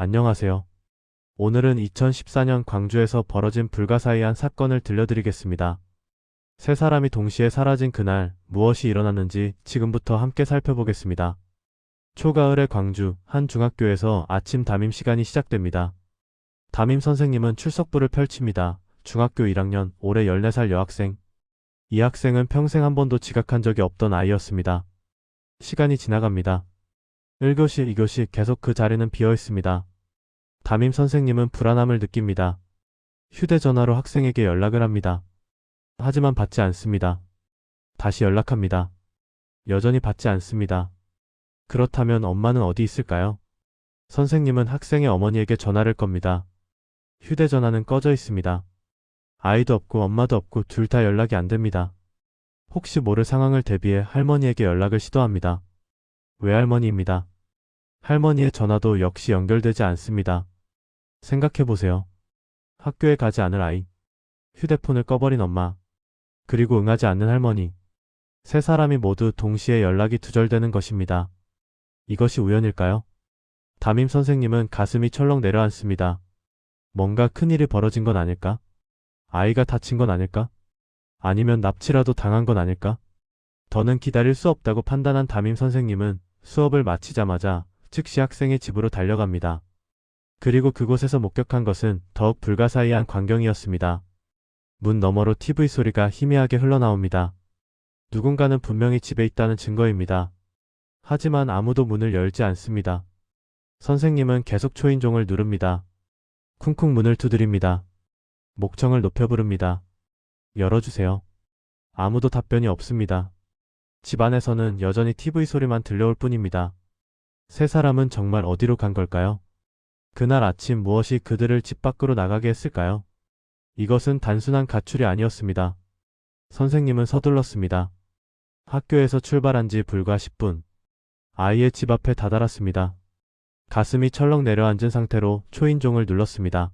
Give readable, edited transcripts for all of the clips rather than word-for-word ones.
안녕하세요. 오늘은 2014년 광주에서 벌어진 불가사의한 사건을 들려드리겠습니다. 세 사람이 동시에 사라진 그날 무엇이 일어났는지 지금부터 함께 살펴보겠습니다. 초가을의 광주 한 중학교에서 아침 담임 시간이 시작됩니다. 담임 선생님은 출석부를 펼칩니다. 중학교 1학년 올해 14살 여학생. 이 학생은 평생 한 번도 지각한 적이 없던 아이였습니다. 시간이 지나갑니다. 1교시, 2교시 계속 그 자리는 비어 있습니다. 담임 선생님은 불안함을 느낍니다. 휴대전화로 학생에게 연락을 합니다. 하지만 받지 않습니다. 다시 연락합니다. 여전히 받지 않습니다. 그렇다면 엄마는 어디 있을까요? 선생님은 학생의 어머니에게 전화를 겁니다. 휴대전화는 꺼져 있습니다. 아이도 없고 엄마도 없고 둘 다 연락이 안 됩니다. 혹시 모를 상황을 대비해 할머니에게 연락을 시도합니다. 외할머니입니다. 할머니의 전화도 역시 연결되지 않습니다. 생각해보세요. 학교에 가지 않을 아이, 휴대폰을 꺼버린 엄마, 그리고 응하지 않는 할머니. 세 사람이 모두 동시에 연락이 두절되는 것입니다. 이것이 우연일까요? 담임 선생님은 가슴이 철렁 내려앉습니다. 뭔가 큰일이 벌어진 건 아닐까? 아이가 다친 건 아닐까? 아니면 납치라도 당한 건 아닐까? 더는 기다릴 수 없다고 판단한 담임 선생님은 수업을 마치자마자 즉시 학생의 집으로 달려갑니다. 그리고 그곳에서 목격한 것은 더욱 불가사의한 광경이었습니다. 문 너머로 TV 소리가 희미하게 흘러나옵니다. 누군가는 분명히 집에 있다는 증거입니다. 하지만 아무도 문을 열지 않습니다. 선생님은 계속 초인종을 누릅니다. 쿵쿵 문을 두드립니다. 목청을 높여 부릅니다. 열어주세요. 아무도 답변이 없습니다. 집 안에서는 여전히 TV 소리만 들려올 뿐입니다. 세 사람은 정말 어디로 간 걸까요? 그날 아침 무엇이 그들을 집 밖으로 나가게 했을까요? 이것은 단순한 가출이 아니었습니다. 선생님은 서둘렀습니다. 학교에서 출발한 지 불과 10분. 아이의 집 앞에 다다랐습니다. 가슴이 철렁 내려앉은 상태로 초인종을 눌렀습니다.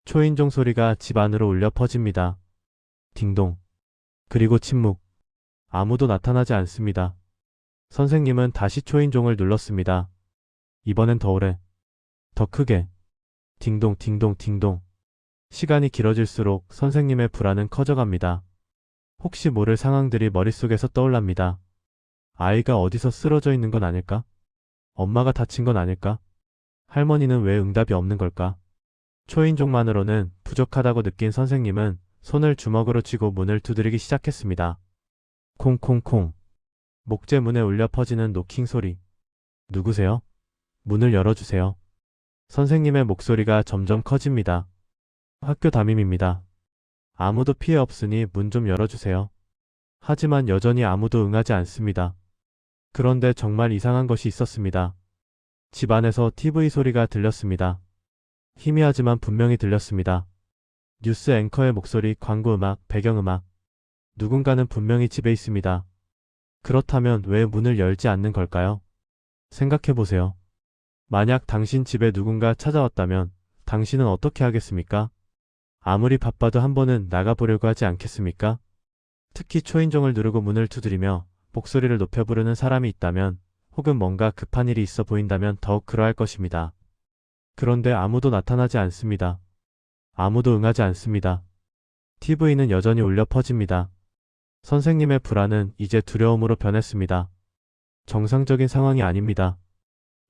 초인종 소리가 집 안으로 울려 퍼집니다. 딩동. 그리고 침묵. 아무도 나타나지 않습니다. 선생님은 다시 초인종을 눌렀습니다. 이번엔 더 오래. 더 크게. 딩동 딩동 딩동. 시간이 길어질수록 선생님의 불안은 커져갑니다. 혹시 모를 상황들이 머릿속에서 떠올랍니다. 아이가 어디서 쓰러져 있는 건 아닐까? 엄마가 다친 건 아닐까? 할머니는 왜 응답이 없는 걸까? 초인종만으로는 부족하다고 느낀 선생님은 손을 주먹으로 쥐고 문을 두드리기 시작했습니다. 콩콩콩. 목재문에 울려 퍼지는 노킹 소리. 누구세요? 문을 열어주세요. 선생님의 목소리가 점점 커집니다. 학교 담임입니다. 아무도 피해 없으니 문 좀 열어주세요. 하지만 여전히 아무도 응하지 않습니다. 그런데 정말 이상한 것이 있었습니다. 집 안에서 TV 소리가 들렸습니다. 희미하지만 분명히 들렸습니다. 뉴스 앵커의 목소리, 광고음악, 배경음악. 누군가는 분명히 집에 있습니다. 그렇다면 왜 문을 열지 않는 걸까요? 생각해보세요. 만약 당신 집에 누군가 찾아왔다면 당신은 어떻게 하겠습니까? 아무리 바빠도 한 번은 나가보려고 하지 않겠습니까? 특히 초인종을 누르고 문을 두드리며 목소리를 높여 부르는 사람이 있다면 혹은 뭔가 급한 일이 있어 보인다면 더욱 그러할 것입니다. 그런데 아무도 나타나지 않습니다. 아무도 응하지 않습니다. TV는 여전히 울려 퍼집니다. 선생님의 불안은 이제 두려움으로 변했습니다. 정상적인 상황이 아닙니다.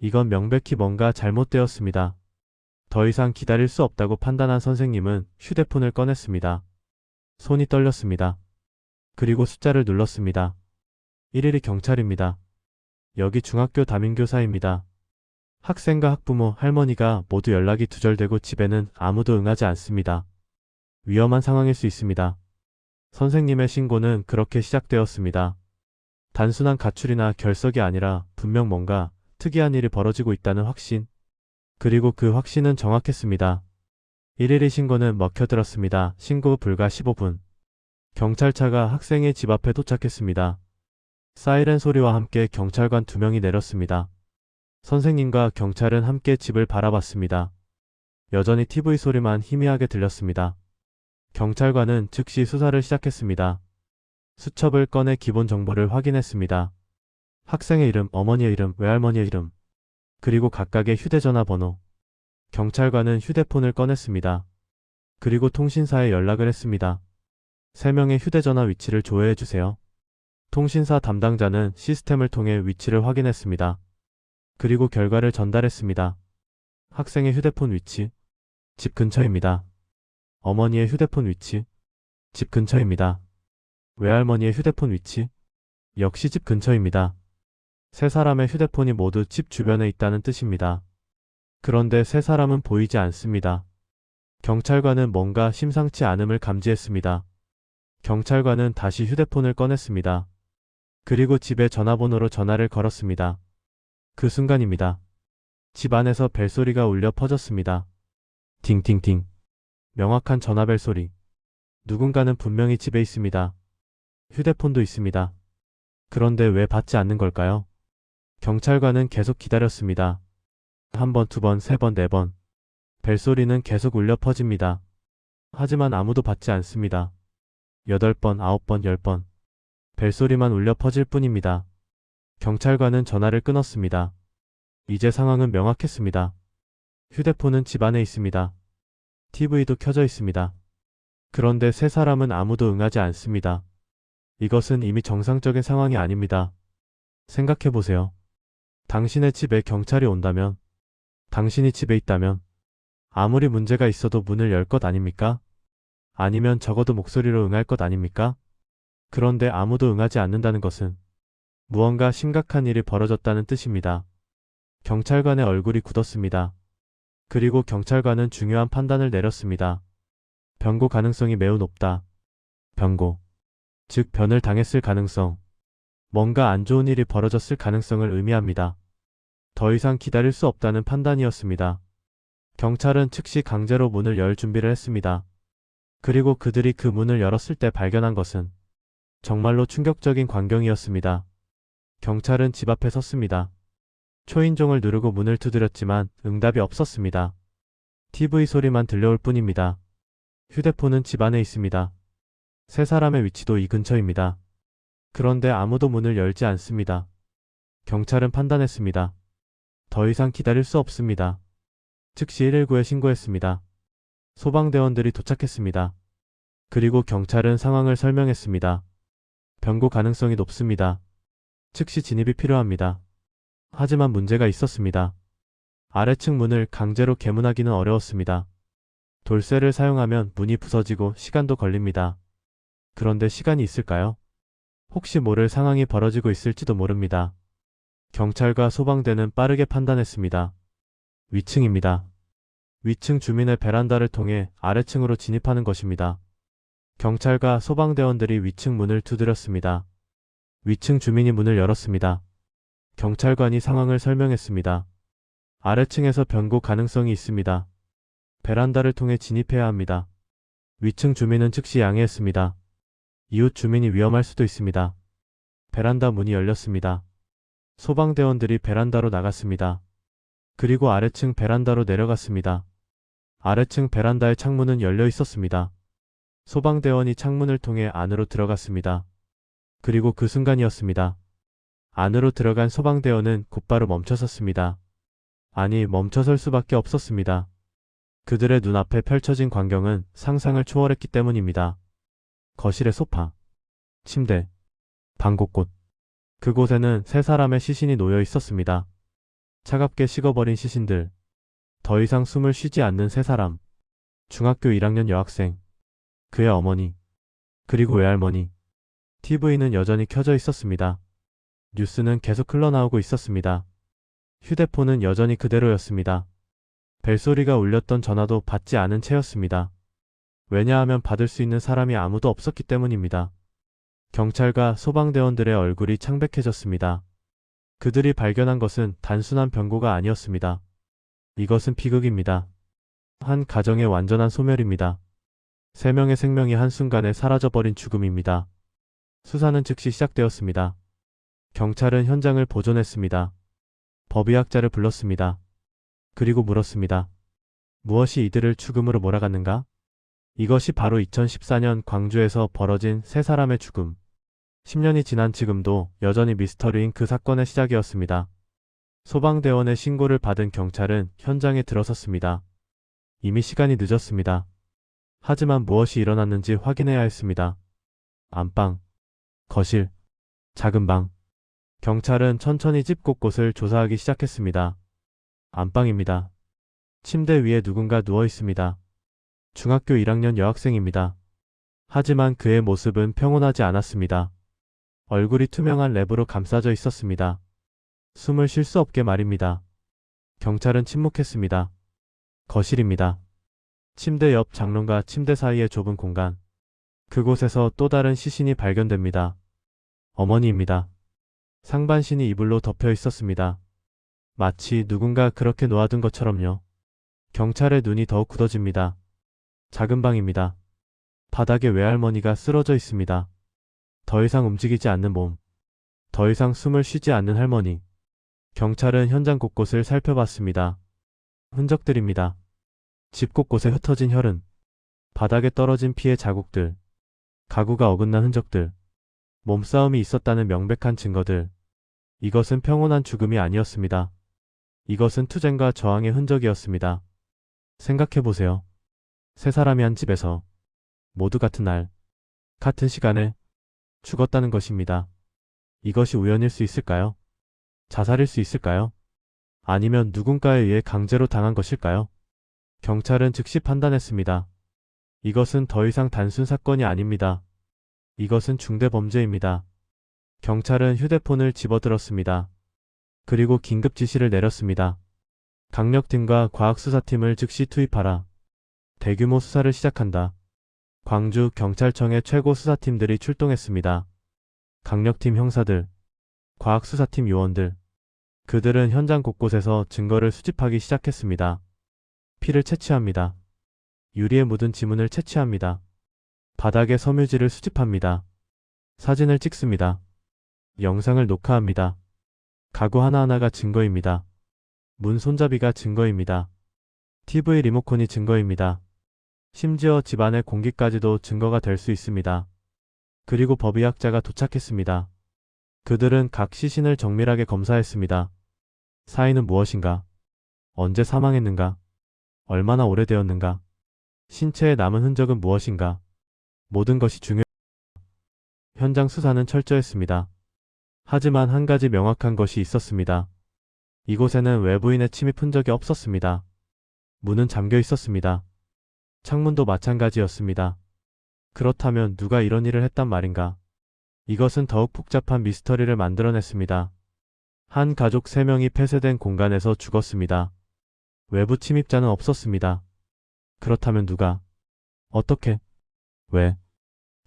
이건 명백히 뭔가 잘못되었습니다. 더 이상 기다릴 수 없다고 판단한 선생님은 휴대폰을 꺼냈습니다. 손이 떨렸습니다. 그리고 숫자를 눌렀습니다. 112 경찰입니다. 여기 중학교 담임교사입니다. 학생과 학부모, 할머니가 모두 연락이 두절되고 집에는 아무도 응하지 않습니다. 위험한 상황일 수 있습니다. 선생님의 신고는 그렇게 시작되었습니다. 단순한 가출이나 결석이 아니라 분명 뭔가 특이한 일이 벌어지고 있다는 확신. 그리고 그 확신은 정확했습니다. 112 신고는 먹혀들었습니다. 신고 후 불과 15분. 경찰차가 학생의 집 앞에 도착했습니다. 사이렌 소리와 함께 경찰관 2명이 내렸습니다. 선생님과 경찰은 함께 집을 바라봤습니다. 여전히 TV 소리만 희미하게 들렸습니다. 경찰관은 즉시 수사를 시작했습니다. 수첩을 꺼내 기본 정보를 확인했습니다. 학생의 이름, 어머니의 이름, 외할머니의 이름, 그리고 각각의 휴대전화 번호. 경찰관은 휴대폰을 꺼냈습니다. 그리고 통신사에 연락을 했습니다. 3명의 휴대전화 위치를 조회해 주세요. 통신사 담당자는 시스템을 통해 위치를 확인했습니다. 그리고 결과를 전달했습니다. 학생의 휴대폰 위치, 집 근처입니다. 어머니의 휴대폰 위치, 집 근처입니다. 외할머니의 휴대폰 위치, 역시 집 근처입니다. 세 사람의 휴대폰이 모두 집 주변에 있다는 뜻입니다. 그런데 세 사람은 보이지 않습니다. 경찰관은 뭔가 심상치 않음을 감지했습니다. 경찰관은 다시 휴대폰을 꺼냈습니다. 그리고 집의 전화번호로 전화를 걸었습니다. 그 순간입니다. 집 안에서 벨소리가 울려 퍼졌습니다. 팅팅팅. 명확한 전화벨 소리. 누군가는 분명히 집에 있습니다. 휴대폰도 있습니다. 그런데 왜 받지 않는 걸까요? 경찰관은 계속 기다렸습니다. 1번, 2번, 3번, 4번. 벨소리는 계속 울려 퍼집니다. 하지만 아무도 받지 않습니다. 8번, 9번, 10번. 벨소리만 울려 퍼질 뿐입니다. 경찰관은 전화를 끊었습니다. 이제 상황은 명확했습니다. 휴대폰은 집 안에 있습니다. TV도 켜져 있습니다. 그런데 세 사람은 아무도 응하지 않습니다. 이것은 이미 정상적인 상황이 아닙니다. 생각해보세요. 당신의 집에 경찰이 온다면, 당신이 집에 있다면, 아무리 문제가 있어도 문을 열 것 아닙니까? 아니면 적어도 목소리로 응할 것 아닙니까? 그런데 아무도 응하지 않는다는 것은 무언가 심각한 일이 벌어졌다는 뜻입니다. 경찰관의 얼굴이 굳었습니다. 그리고 경찰관은 중요한 판단을 내렸습니다. 변고 가능성이 매우 높다. 변고. 즉 변을 당했을 가능성. 뭔가 안 좋은 일이 벌어졌을 가능성을 의미합니다. 더 이상 기다릴 수 없다는 판단이었습니다. 경찰은 즉시 강제로 문을 열 준비를 했습니다. 그리고 그들이 그 문을 열었을 때 발견한 것은 정말로 충격적인 광경이었습니다. 경찰은 집 앞에 섰습니다. 초인종을 누르고 문을 두드렸지만 응답이 없었습니다. TV 소리만 들려올 뿐입니다. 휴대폰은 집 안에 있습니다. 세 사람의 위치도 이 근처입니다. 그런데 아무도 문을 열지 않습니다. 경찰은 판단했습니다. 더 이상 기다릴 수 없습니다. 즉시 119에 신고했습니다. 소방대원들이 도착했습니다. 그리고 경찰은 상황을 설명했습니다. 변고 가능성이 높습니다. 즉시 진입이 필요합니다. 하지만 문제가 있었습니다. 아래층 문을 강제로 개문하기는 어려웠습니다. 돌쇠를 사용하면 문이 부서지고 시간도 걸립니다. 그런데 시간이 있을까요? 혹시 모를 상황이 벌어지고 있을지도 모릅니다. 경찰과 소방대는 빠르게 판단했습니다. 위층입니다. 위층 주민의 베란다를 통해 아래층으로 진입하는 것입니다. 경찰과 소방대원들이 위층 문을 두드렸습니다. 위층 주민이 문을 열었습니다. 경찰관이 상황을 설명했습니다. 아래층에서 변고 가능성이 있습니다. 베란다를 통해 진입해야 합니다. 위층 주민은 즉시 양해했습니다. 이웃 주민이 위험할 수도 있습니다. 베란다 문이 열렸습니다. 소방대원들이 베란다로 나갔습니다. 그리고 아래층 베란다로 내려갔습니다. 아래층 베란다의 창문은 열려 있었습니다. 소방대원이 창문을 통해 안으로 들어갔습니다. 그리고 그 순간이었습니다. 안으로 들어간 소방대원은 곧바로 멈춰섰습니다. 아니, 멈춰설 수밖에 없었습니다. 그들의 눈앞에 펼쳐진 광경은 상상을 초월했기 때문입니다. 거실의 소파, 침대, 방 곳곳. 그곳에는 세 사람의 시신이 놓여 있었습니다. 차갑게 식어버린 시신들. 더 이상 숨을 쉬지 않는 세 사람. 중학교 1학년 여학생. 그의 어머니. 그리고 외할머니. TV는 여전히 켜져 있었습니다. 뉴스는 계속 흘러나오고 있었습니다. 휴대폰은 여전히 그대로였습니다. 벨소리가 울렸던 전화도 받지 않은 채였습니다. 왜냐하면 받을 수 있는 사람이 아무도 없었기 때문입니다. 경찰과 소방대원들의 얼굴이 창백해졌습니다. 그들이 발견한 것은 단순한 변고가 아니었습니다. 이것은 비극입니다. 한 가정의 완전한 소멸입니다. 3명의 생명이 한순간에 사라져버린 죽음입니다. 수사는 즉시 시작되었습니다. 경찰은 현장을 보존했습니다. 법의학자를 불렀습니다. 그리고 물었습니다. 무엇이 이들을 죽음으로 몰아갔는가? 이것이 바로 2014년 광주에서 벌어진 세 사람의 죽음. 10년이 지난 지금도 여전히 미스터리인 그 사건의 시작이었습니다. 소방대원의 신고를 받은 경찰은 현장에 들어섰습니다. 이미 시간이 늦었습니다. 하지만 무엇이 일어났는지 확인해야 했습니다. 안방, 거실, 작은 방. 경찰은 천천히 집 곳곳을 조사하기 시작했습니다. 안방입니다. 침대 위에 누군가 누워 있습니다. 중학교 1학년 여학생입니다. 하지만 그의 모습은 평온하지 않았습니다. 얼굴이 투명한 랩으로 감싸져 있었습니다. 숨을 쉴 수 없게 말입니다. 경찰은 침묵했습니다. 거실입니다. 침대 옆 장롱과 침대 사이의 좁은 공간. 그곳에서 또 다른 시신이 발견됩니다. 어머니입니다. 상반신이 이불로 덮여 있었습니다. 마치 누군가 그렇게 놓아둔 것처럼요. 경찰의 눈이 더욱 굳어집니다. 작은 방입니다. 바닥에 외할머니가 쓰러져 있습니다. 더 이상 움직이지 않는 몸. 더 이상 숨을 쉬지 않는 할머니. 경찰은 현장 곳곳을 살펴봤습니다. 흔적들입니다. 집 곳곳에 흩어진 혈흔. 바닥에 떨어진 피의 자국들. 가구가 어긋난 흔적들. 몸싸움이 있었다는 명백한 증거들. 이것은 평온한 죽음이 아니었습니다. 이것은 투쟁과 저항의 흔적이었습니다. 생각해보세요. 세 사람이 한 집에서 모두 같은 날, 같은 시간에 죽었다는 것입니다. 이것이 우연일 수 있을까요? 자살일 수 있을까요? 아니면 누군가에 의해 강제로 당한 것일까요? 경찰은 즉시 판단했습니다. 이것은 더 이상 단순 사건이 아닙니다. 이것은 중대 범죄입니다. 경찰은 휴대폰을 집어들었습니다. 그리고 긴급 지시를 내렸습니다. 강력팀과 과학수사팀을 즉시 투입하라. 대규모 수사를 시작한다. 광주 경찰청의 최고 수사팀들이 출동했습니다. 강력팀 형사들, 과학수사팀 요원들. 그들은 현장 곳곳에서 증거를 수집하기 시작했습니다. 피를 채취합니다. 유리에 묻은 지문을 채취합니다. 바닥의 섬유질을 수집합니다. 사진을 찍습니다. 영상을 녹화합니다. 가구 하나하나가 증거입니다. 문 손잡이가 증거입니다. TV 리모컨이 증거입니다. 심지어 집안의 공기까지도 증거가 될 수 있습니다. 그리고 법의학자가 도착했습니다. 그들은 각 시신을 정밀하게 검사했습니다. 사인은 무엇인가? 언제 사망했는가? 얼마나 오래되었는가? 신체에 남은 흔적은 무엇인가? 모든 것이 중요합니다. 현장 수사는 철저했습니다. 하지만 한 가지 명확한 것이 있었습니다. 이곳에는 외부인의 침입 흔적이 없었습니다. 문은 잠겨 있었습니다. 창문도 마찬가지였습니다. 그렇다면 누가 이런 일을 했단 말인가? 이것은 더욱 복잡한 미스터리를 만들어냈습니다. 한 가족 3명이 폐쇄된 공간에서 죽었습니다. 외부 침입자는 없었습니다. 그렇다면 누가? 어떻게? 왜?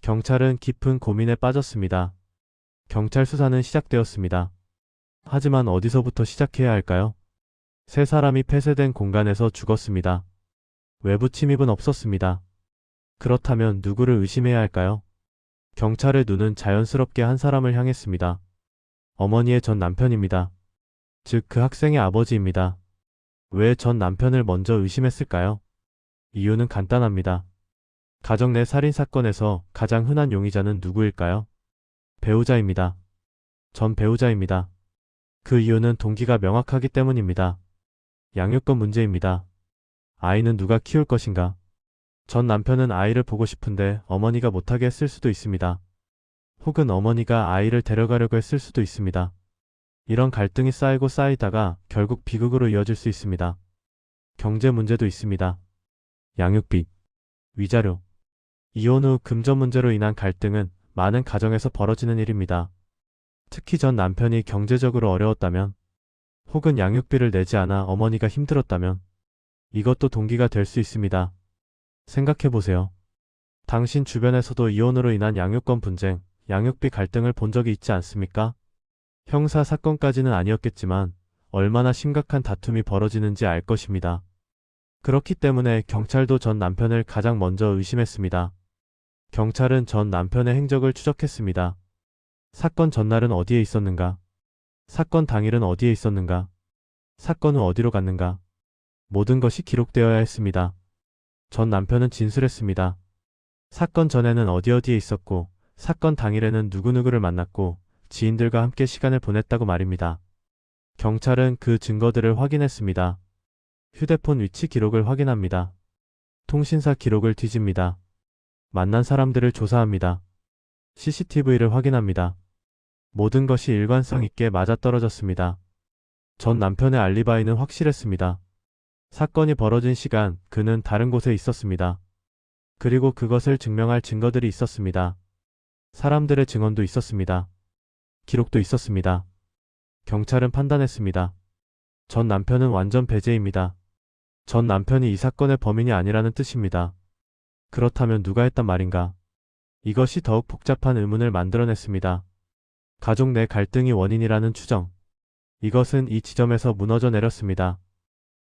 경찰은 깊은 고민에 빠졌습니다. 경찰 수사는 시작되었습니다. 하지만 어디서부터 시작해야 할까요? 세 사람이 폐쇄된 공간에서 죽었습니다. 외부 침입은 없었습니다. 그렇다면 누구를 의심해야 할까요? 경찰의 눈은 자연스럽게 한 사람을 향했습니다. 어머니의 전 남편입니다. 즉 그 학생의 아버지입니다. 왜 전 남편을 먼저 의심했을까요? 이유는 간단합니다. 가정 내 살인사건에서 가장 흔한 용의자는 누구일까요? 배우자입니다. 전 배우자입니다. 그 이유는 동기가 명확하기 때문입니다. 양육권 문제입니다. 아이는 누가 키울 것인가? 전 남편은 아이를 보고 싶은데 어머니가 못하게 했을 수도 있습니다. 혹은 어머니가 아이를 데려가려고 했을 수도 있습니다. 이런 갈등이 쌓이고 쌓이다가 결국 비극으로 이어질 수 있습니다. 경제 문제도 있습니다. 양육비, 위자료, 이혼 후 금전 문제로 인한 갈등은 많은 가정에서 벌어지는 일입니다. 특히 전 남편이 경제적으로 어려웠다면, 혹은 양육비를 내지 않아 어머니가 힘들었다면, 이것도 동기가 될 수 있습니다. 생각해보세요. 당신 주변에서도 이혼으로 인한 양육권 분쟁, 양육비 갈등을 본 적이 있지 않습니까? 형사 사건까지는 아니었겠지만 얼마나 심각한 다툼이 벌어지는지 알 것입니다. 그렇기 때문에 경찰도 전 남편을 가장 먼저 의심했습니다. 경찰은 전 남편의 행적을 추적했습니다. 사건 전날은 어디에 있었는가? 사건 당일은 어디에 있었는가? 사건 후 어디로 갔는가? 모든 것이 기록되어야 했습니다. 전 남편은 진술했습니다. 사건 전에는 어디에 있었고, 사건 당일에는 누구누구를 만났고, 지인들과 함께 시간을 보냈다고 말입니다. 경찰은 그 증거들을 확인했습니다. 휴대폰 위치 기록을 확인합니다. 통신사 기록을 뒤집니다. 만난 사람들을 조사합니다. CCTV를 확인합니다. 모든 것이 일관성 있게 맞아떨어졌습니다. 전 남편의 알리바이는 확실했습니다. 사건이 벌어진 시간 그는 다른 곳에 있었습니다. 그리고 그것을 증명할 증거들이 있었습니다. 사람들의 증언도 있었습니다. 기록도 있었습니다. 경찰은 판단했습니다. 전 남편은 완전 배제입니다. 전 남편이 이 사건의 범인이 아니라는 뜻입니다. 그렇다면 누가 했단 말인가? 이것이 더욱 복잡한 의문을 만들어냈습니다. 가족 내 갈등이 원인이라는 추정. 이것은 이 지점에서 무너져 내렸습니다.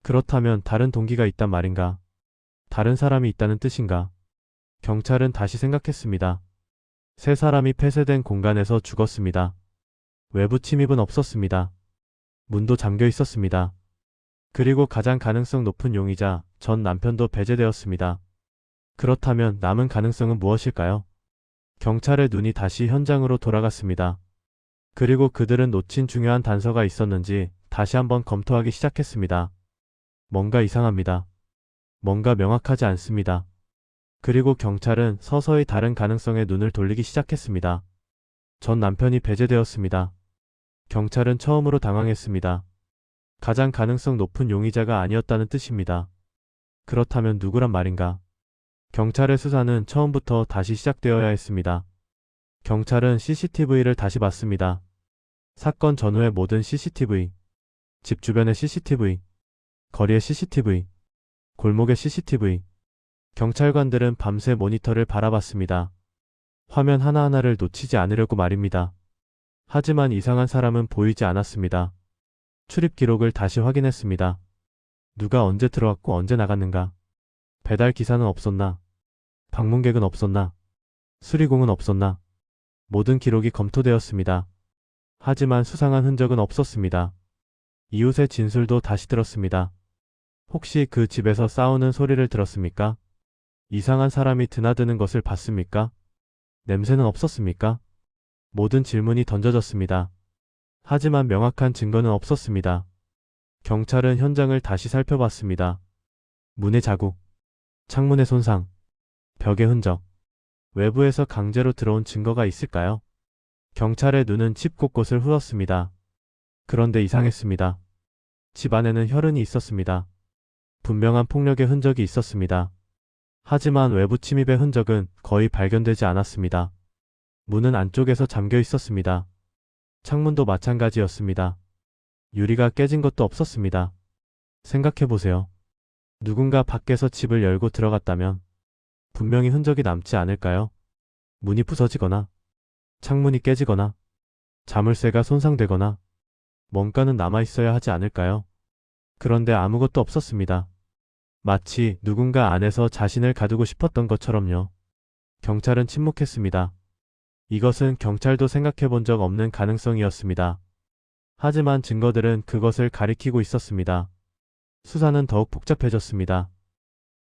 그렇다면 다른 동기가 있단 말인가? 다른 사람이 있다는 뜻인가? 경찰은 다시 생각했습니다. 세 사람이 폐쇄된 공간에서 죽었습니다. 외부 침입은 없었습니다. 문도 잠겨 있었습니다. 그리고 가장 가능성 높은 용의자 전 남편도 배제되었습니다. 그렇다면 남은 가능성은 무엇일까요? 경찰의 눈이 다시 현장으로 돌아갔습니다. 그리고 그들은 놓친 중요한 단서가 있었는지 다시 한번 검토하기 시작했습니다. 뭔가 이상합니다. 뭔가 명확하지 않습니다. 그리고 경찰은 서서히 다른 가능성에 눈을 돌리기 시작했습니다. 전 남편이 배제되었습니다. 경찰은 처음으로 당황했습니다. 가장 가능성 높은 용의자가 아니었다는 뜻입니다. 그렇다면 누구란 말인가? 경찰의 수사는 처음부터 다시 시작되어야 했습니다. 경찰은 CCTV를 다시 봤습니다. 사건 전후의 모든 CCTV, 집 주변의 CCTV, 거리의 CCTV, 골목의 CCTV. 경찰관들은 밤새 모니터를 바라봤습니다. 화면 하나하나를 놓치지 않으려고 말입니다. 하지만 이상한 사람은 보이지 않았습니다. 출입 기록을 다시 확인했습니다. 누가 언제 들어왔고 언제 나갔는가? 배달 기사는 없었나? 방문객은 없었나? 수리공은 없었나? 모든 기록이 검토되었습니다. 하지만 수상한 흔적은 없었습니다. 이웃의 진술도 다시 들었습니다. 혹시 그 집에서 싸우는 소리를 들었습니까? 이상한 사람이 드나드는 것을 봤습니까? 냄새는 없었습니까? 모든 질문이 던져졌습니다. 하지만 명확한 증거는 없었습니다. 경찰은 현장을 다시 살펴봤습니다. 문의 자국, 창문의 손상, 벽의 흔적, 외부에서 강제로 들어온 증거가 있을까요? 경찰의 눈은 집 곳곳을 흘렀습니다. 그런데 이상했습니다. 집 안에는 혈흔이 있었습니다. 분명한 폭력의 흔적이 있었습니다. 하지만 외부 침입의 흔적은 거의 발견되지 않았습니다. 문은 안쪽에서 잠겨 있었습니다. 창문도 마찬가지였습니다. 유리가 깨진 것도 없었습니다. 생각해보세요. 누군가 밖에서 집을 열고 들어갔다면 분명히 흔적이 남지 않을까요? 문이 부서지거나 창문이 깨지거나 자물쇠가 손상되거나 뭔가는 남아있어야 하지 않을까요? 그런데 아무것도 없었습니다. 마치 누군가 안에서 자신을 가두고 싶었던 것처럼요. 경찰은 침묵했습니다. 이것은 경찰도 생각해 본 적 없는 가능성이었습니다. 하지만 증거들은 그것을 가리키고 있었습니다. 수사는 더욱 복잡해졌습니다.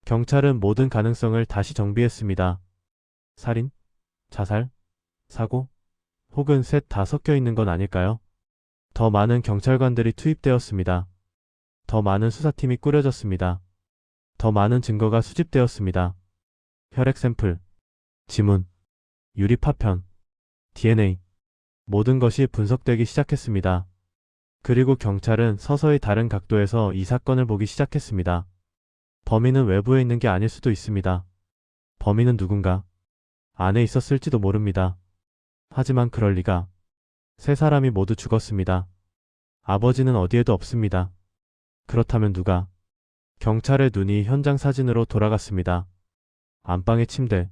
경찰은 모든 가능성을 다시 정비했습니다. 살인? 자살? 사고? 혹은 셋 다 섞여 있는 건 아닐까요? 더 많은 경찰관들이 투입되었습니다. 더 많은 수사팀이 꾸려졌습니다. 더 많은 증거가 수집되었습니다. 혈액 샘플, 지문, 유리 파편, DNA, 모든 것이 분석되기 시작했습니다. 그리고 경찰은 서서히 다른 각도에서 이 사건을 보기 시작했습니다. 범인은 외부에 있는 게 아닐 수도 있습니다. 범인은 누군가 안에 있었을지도 모릅니다. 하지만 그럴 리가. 세 사람이 모두 죽었습니다. 아버지는 어디에도 없습니다. 그렇다면 누가? 경찰의 눈이 현장 사진으로 돌아갔습니다. 안방의 침대,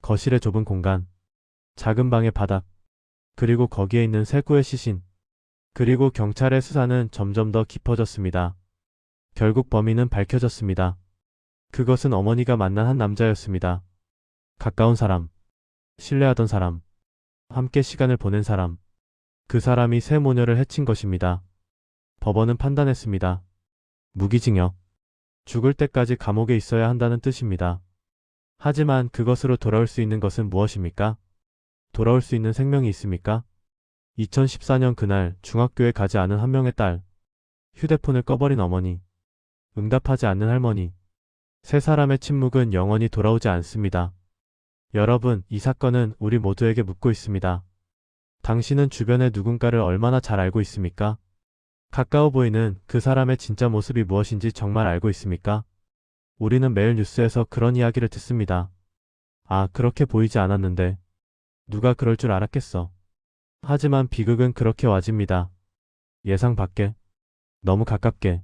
거실의 좁은 공간, 작은 방의 바닥, 그리고 거기에 있는 세구의 시신. 그리고 경찰의 수사는 점점 더 깊어졌습니다. 결국 범인은 밝혀졌습니다. 그것은 어머니가 만난 한 남자였습니다. 가까운 사람, 신뢰하던 사람, 함께 시간을 보낸 사람. 그 사람이 세 모녀를 해친 것입니다. 법원은 판단했습니다. 무기징역. 죽을 때까지 감옥에 있어야 한다는 뜻입니다. 하지만 그것으로 돌아올 수 있는 것은 무엇입니까? 돌아올 수 있는 생명이 있습니까? 2014년 그날 중학교에 가지 않은 한 명의 딸, 휴대폰을 꺼버린 어머니, 응답하지 않는 할머니, 세 사람의 침묵은 영원히 돌아오지 않습니다. 여러분, 이 사건은 우리 모두에게 묻고 있습니다. 당신은 주변의 누군가를 얼마나 잘 알고 있습니까? 가까워 보이는 그 사람의 진짜 모습이 무엇인지 정말 알고 있습니까? 우리는 매일 뉴스에서 그런 이야기를 듣습니다. 아, 그렇게 보이지 않았는데. 누가 그럴 줄 알았겠어. 하지만 비극은 그렇게 와집니다. 예상 밖에. 너무 가깝게.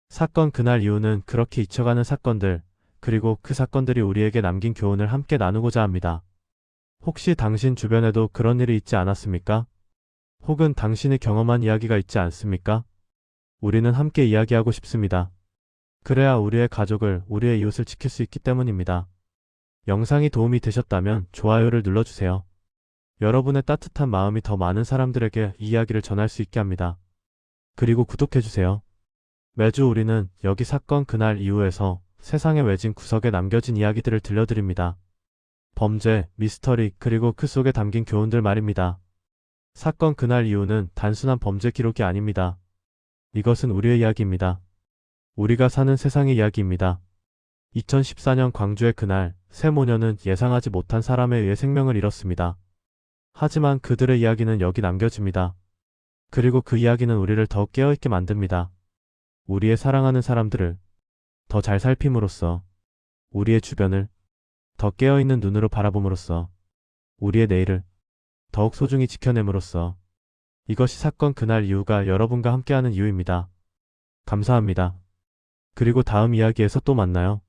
사건 그날 이후는 그렇게 잊혀가는 사건들, 그리고 그 사건들이 우리에게 남긴 교훈을 함께 나누고자 합니다. 혹시 당신 주변에도 그런 일이 있지 않았습니까? 혹은 당신이 경험한 이야기가 있지 않습니까? 우리는 함께 이야기하고 싶습니다. 그래야 우리의 가족을, 우리의 이웃을 지킬 수 있기 때문입니다. 영상이 도움이 되셨다면 좋아요를 눌러주세요. 여러분의 따뜻한 마음이 더 많은 사람들에게 이 이야기를 전할 수 있게 합니다. 그리고 구독해주세요. 매주 우리는 여기 사건 그날 이후에서 세상의 외진 구석에 남겨진 이야기들을 들려드립니다. 범죄, 미스터리, 그리고 그 속에 담긴 교훈들 말입니다. 사건 그날 이후는 단순한 범죄 기록이 아닙니다. 이것은 우리의 이야기입니다. 우리가 사는 세상의 이야기입니다. 2014년 광주의 그날, 세 모녀는 예상하지 못한 사람에 의해 생명을 잃었습니다. 하지만 그들의 이야기는 여기 남겨집니다. 그리고 그 이야기는 우리를 더 깨어있게 만듭니다. 우리의 사랑하는 사람들을 더 잘 살핌으로써, 우리의 주변을 더 깨어있는 눈으로 바라봄으로써, 우리의 내일을 더욱 소중히 지켜냄으로써, 이것이 사건 그날 이후가 여러분과 함께하는 이유입니다. 감사합니다. 그리고 다음 이야기에서 또 만나요.